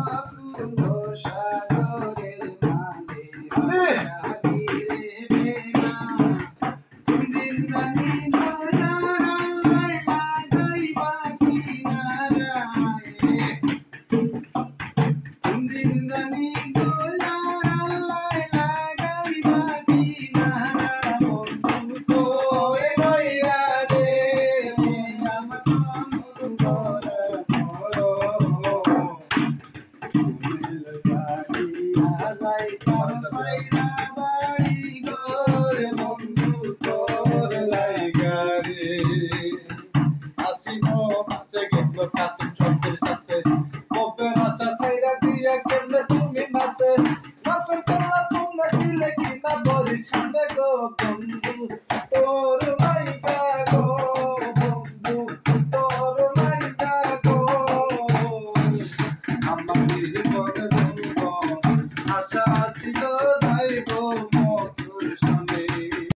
অকুণ্ঠ সাগরের মাঝে ভাসাবি রে বেমা জিন্দানি দয়ার আল্লাহ লাগাইবা কিনারায় জিন্দানি দয়ার আল্লাহ লাগাইবা কিনারা বন্ধু তোরে লইয়া রে আমার বন্ধু তোরে মোরো ফুল সারিয়া যাই পাইরা বাড়ি ঘর বন্ধু তোর লাইগা রে আসিনো পাঁচে গেল কাতুন চোখের সাথে কবের আশা সাইরা দিয়া কেমনে তুমি নাচে নাচের তোলা তোমরা দিলে কিনা বরির সামনে গো বন্ধু তোর লাইগা গো বন্ধু তোর লাইগা গো আমার জীবন আশা